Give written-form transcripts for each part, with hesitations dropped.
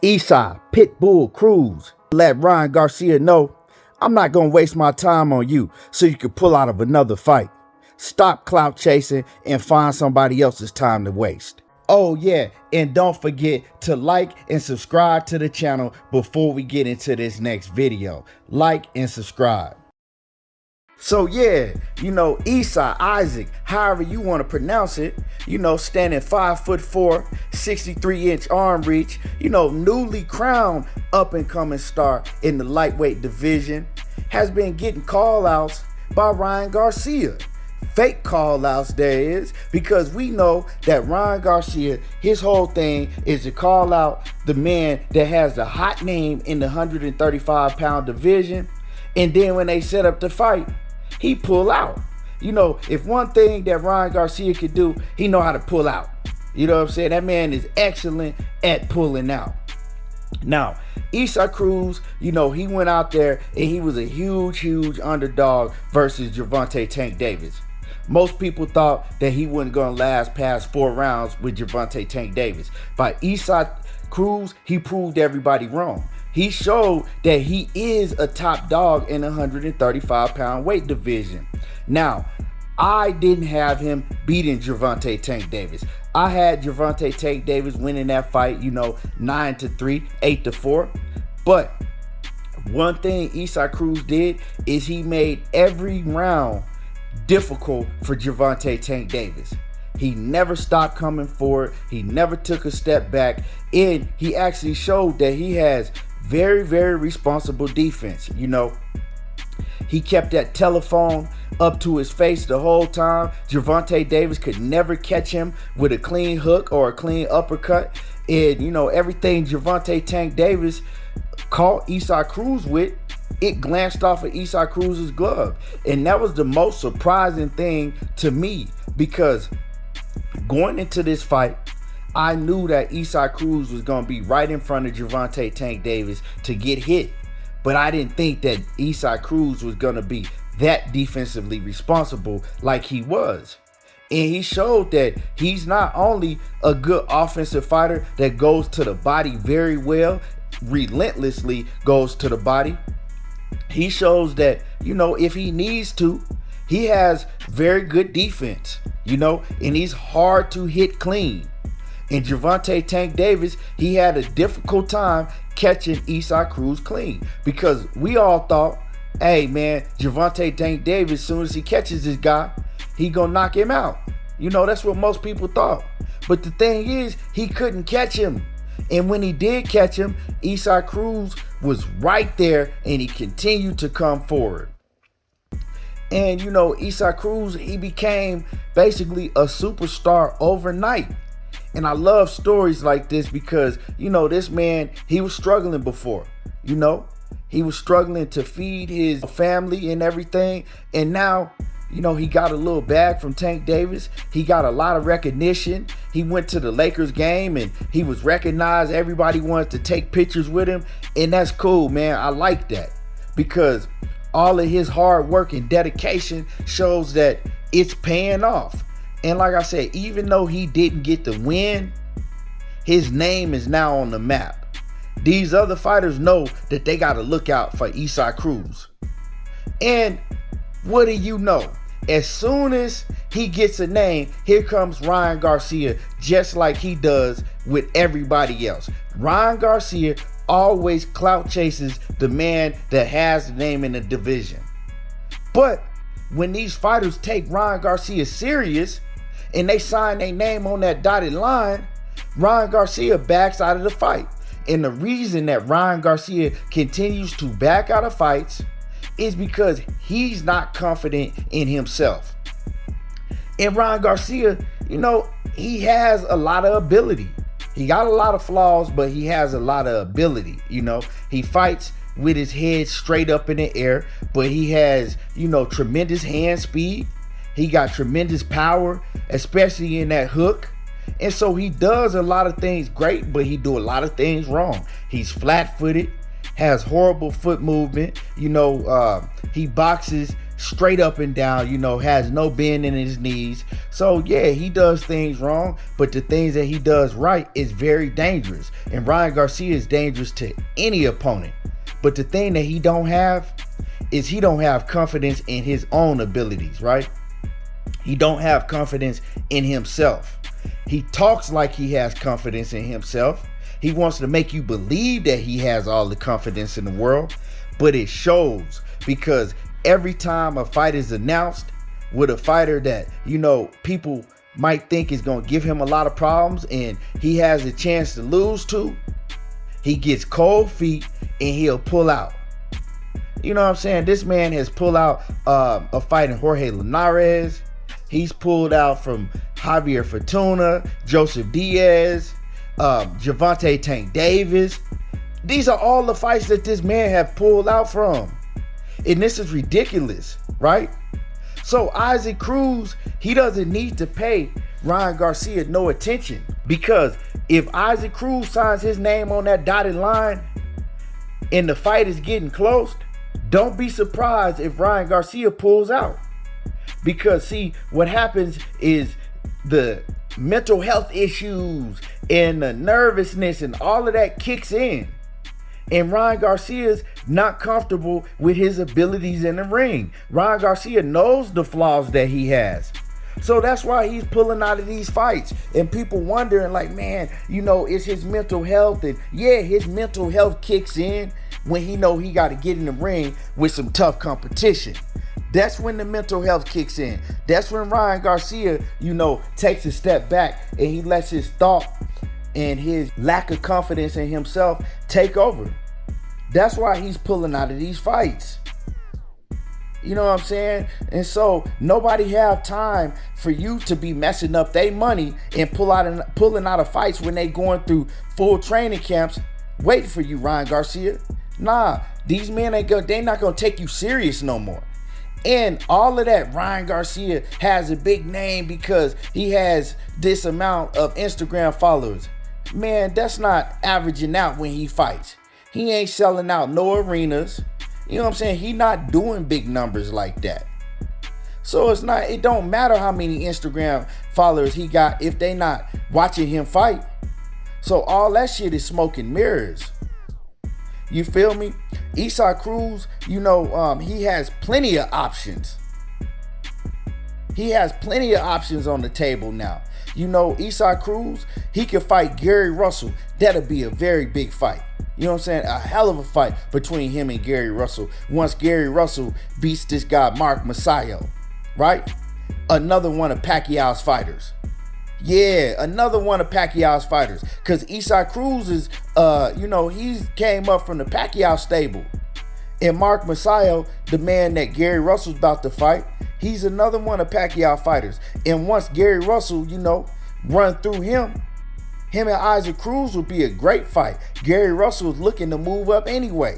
Isaac Cruz let Ryan Garcia know, I'm not going to waste my time on you so you can pull out of another fight. Stop clout chasing and find somebody else's time to waste. Oh yeah, and don't forget to like and subscribe to the channel before we get into this next video. Like and subscribe. So yeah, Isaac, however you want to pronounce it, standing 5'4", 63-inch arm reach, newly crowned up and coming star in the lightweight division, has been getting call outs by Ryan Garcia. Fake call outs, there is, because we know that Ryan Garcia, his whole thing is to call out the man that has the hot name in the 135-pound division, and then when they set up the fight, he pull out. If one thing that Ryan Garcia could do, he know how to pull out. You know what I'm saying? That man is excellent at pulling out. Now, Isaac Cruz, he went out there and he was a huge underdog versus Gervonta Tank Davis. Most people thought that he wasn't going to last past 4 rounds with Gervonta Tank Davis. By Isaac Cruz, he proved everybody wrong. He showed that he is a top dog in the 135-pound weight division. Now, I didn't have him beating Gervonta Tank Davis. I had Gervonta Tank Davis winning that fight, 9-3, 8-4. But one thing Isaac Cruz did is he made every round difficult for Gervonta Tank Davis. He never stopped coming forward. He never took a step back. And he actually showed that he has very responsible defense. He kept that telephone up to his face the whole time. Gervonta Davis could never catch him with a clean hook or a clean uppercut. And everything Gervonta Tank Davis caught Isaac Cruz with, it glanced off of Isaac Cruz's glove. And that was the most surprising thing to me, because going into this fight, I knew that Isaac Cruz was going to be right in front of Gervonta Tank Davis to get hit. But I didn't think that Isaac Cruz was going to be that defensively responsible like he was. And he showed that he's not only a good offensive fighter that goes to the body very well, relentlessly goes to the body. He shows that, if he needs to, he has very good defense, and he's hard to hit clean. And Gervonta Tank Davis, he had a difficult time catching Isaac Cruz clean, because we all thought, hey man, Gervonta Tank Davis, as soon as he catches this guy, he gonna knock him out. That's what most people thought. But the thing is, he couldn't catch him. And when he did catch him, Isaac Cruz was right there and he continued to come forward. And Isaac Cruz, he became basically a superstar overnight. And I love stories like this because, this man, he was struggling before. He was struggling to feed his family and everything. And now, he got a little bag from Tank Davis. He got a lot of recognition. He went to the Lakers game and he was recognized. Everybody wanted to take pictures with him. And that's cool, man. I like that, because all of his hard work and dedication shows that it's paying off. And like I said, even though he didn't get the win, his name is now on the map. These other fighters know that they got to look out for Isaac Cruz. And what do you know? As soon as he gets a name, here comes Ryan Garcia, just like he does with everybody else. Ryan Garcia always clout chases the man that has the name in the division. But when these fighters take Ryan Garcia serious and they sign their name on that dotted line, Ryan Garcia backs out of the fight. And the reason that Ryan Garcia continues to back out of fights is because he's not confident in himself. And Ryan Garcia, he has a lot of ability. He got a lot of flaws, but he has a lot of ability. He fights with his head straight up in the air, but he has, tremendous hand speed. He got tremendous power, especially in that hook. And so he does a lot of things great, but he do a lot of things wrong. He's flat-footed, has horrible foot movement. He boxes straight up and down, has no bend in his knees. So yeah, he does things wrong, but the things that he does right is very dangerous. And Ryan Garcia is dangerous to any opponent. But the thing that he don't have is he don't have confidence in his own abilities, right? He don't have confidence in himself. He talks like he has confidence in himself. He wants to make you believe that he has all the confidence in the world, but it shows, because every time a fight is announced with a fighter that, people might think is going to give him a lot of problems and he has a chance to lose to, he gets cold feet and he'll pull out. You know what I'm saying? This man has pulled out a fight in Jorge Linares. He's pulled out from Javier Fortuna, Joseph Diaz, Gervonta Tank Davis. These are all the fights that this man have pulled out from. And this is ridiculous, right? So Isaac Cruz, he doesn't need to pay Ryan Garcia no attention, because if Isaac Cruz signs his name on that dotted line and the fight is getting close, don't be surprised if Ryan Garcia pulls out. Because see, what happens is the mental health issues and the nervousness and all of that kicks in. And Ryan Garcia's not comfortable with his abilities in the ring. Ryan Garcia knows the flaws that he has. So that's why he's pulling out of these fights. And people wondering like, man, it's his mental health. And yeah, his mental health kicks in when he know he got to get in the ring with some tough competition. That's when the mental health kicks in. That's when Ryan Garcia, takes a step back and he lets his thought and his lack of confidence in himself take over. That's why he's pulling out of these fights. You know what I'm saying? And so nobody have time for you to be messing up their money and pulling out of fights when they going through full training camps waiting for you, Ryan Garcia. Nah, these men they not gonna take you serious no more. And all of that, Ryan Garcia has a big name because he has this amount of Instagram followers. Man, that's not averaging out when he fights. He ain't selling out no arenas. You know what I'm saying? He not doing big numbers like that. So it don't matter how many Instagram followers he got if they not watching him fight. So all that shit is smoke and mirrors. You feel me? Isaac Cruz, he has plenty of options. He has plenty of options on the table now. Isaac Cruz, he can fight Gary Russell. That'll be a very big fight. You know what I'm saying? A hell of a fight between him and Gary Russell. Once Gary Russell beats this guy, Mark Masayo, right? Another one of Pacquiao's fighters. Yeah, another one of Pacquiao's fighters. Because Isaac Cruz is, he came up from the Pacquiao stable. And Mark Masayo, the man that Gary Russell's about to fight, he's another one of Pacquiao fighters. And once Gary Russell, run through him and Isaac Cruz would be a great fight. Gary Russell is looking to move up anyway.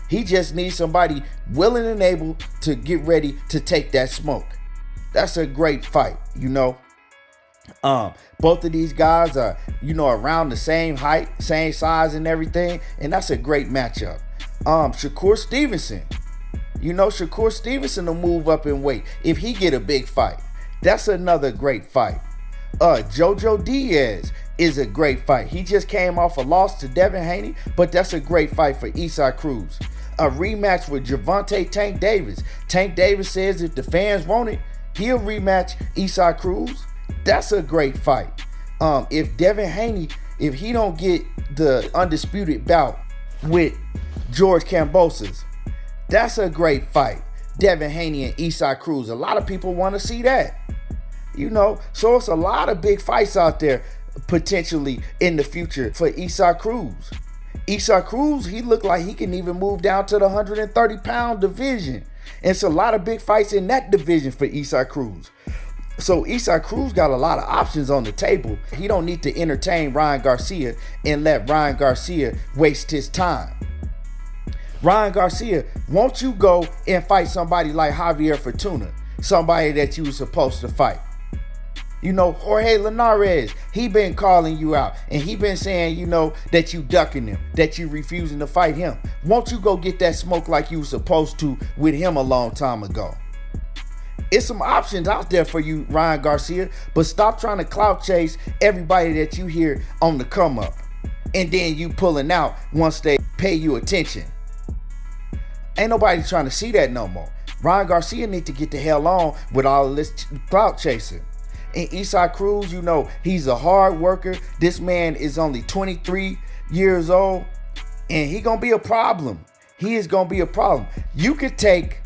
He just needs somebody willing and able to get ready to take that smoke. That's a great fight, Both of these guys are, around the same height, same size and everything. And that's a great matchup. Shakur Stevenson. Shakur Stevenson will move up in weight if he get a big fight. That's another great fight. Jojo Diaz is a great fight. He just came off a loss to Devin Haney, but that's a great fight for Isaac Cruz. A rematch with Gervonta Tank Davis. Tank Davis says if the fans want it, he'll rematch Isaac Cruz. That's a great fight. If Devin Haney, if he don't get the undisputed bout with George Kambosos, that's a great fight. Devin Haney and Isaac Cruz. A lot of people want to see that. So it's a lot of big fights out there potentially in the future for Isaac Cruz. Isaac Cruz, he looked like he can even move down to the 130-pound division. And it's a lot of big fights in that division for Isaac Cruz. So Isaac Cruz got a lot of options on the table. He don't need to entertain Ryan Garcia and let Ryan Garcia waste his time. Ryan Garcia, won't you go and fight somebody like Javier Fortuna, somebody that you were supposed to fight? Jorge Linares, he been calling you out and he been saying, that you ducking him, that you refusing to fight him. Won't you go get that smoke like you were supposed to with him a long time ago? It's some options out there for you, Ryan Garcia, but stop trying to clout chase everybody that you hear on the come up, and then you pulling out once they pay you attention. Ain't nobody trying to see that no more. Ryan Garcia need to get the hell on with all of this clout chasing. And Isaac Cruz, you know, he's a hard worker. This man is only 23 years old, and he gonna be a problem. He is gonna be a problem. You could take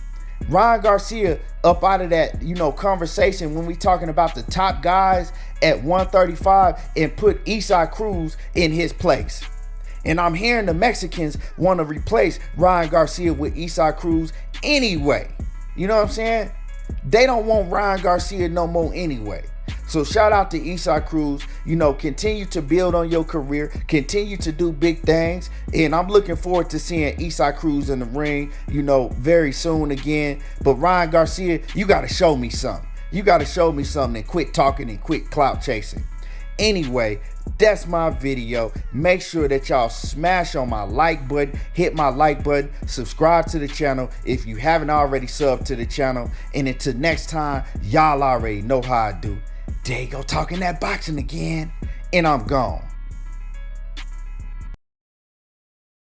Ryan Garcia up out of that, you know, conversation when we talking about the top guys at 135 and put Isaac Cruz in his place. And I'm hearing the Mexicans want to replace Ryan Garcia with Isaac Cruz anyway. You know what I'm saying? They don't want Ryan Garcia no more anyway. So shout out to Isaac Cruz. You know, continue to build on your career. Continue to do big things. And I'm looking forward to seeing Isaac Cruz in the ring, you know, very soon again. But Ryan Garcia, you got to show me something. You got to show me something and quit talking and quit clout chasing. Anyway, that's my video. Make sure that y'all smash on my like button, hit my like button, subscribe to the channel if you haven't already subbed to the channel. And until next time, y'all already know how I do. There you go, talking that boxing again, and I'm gone.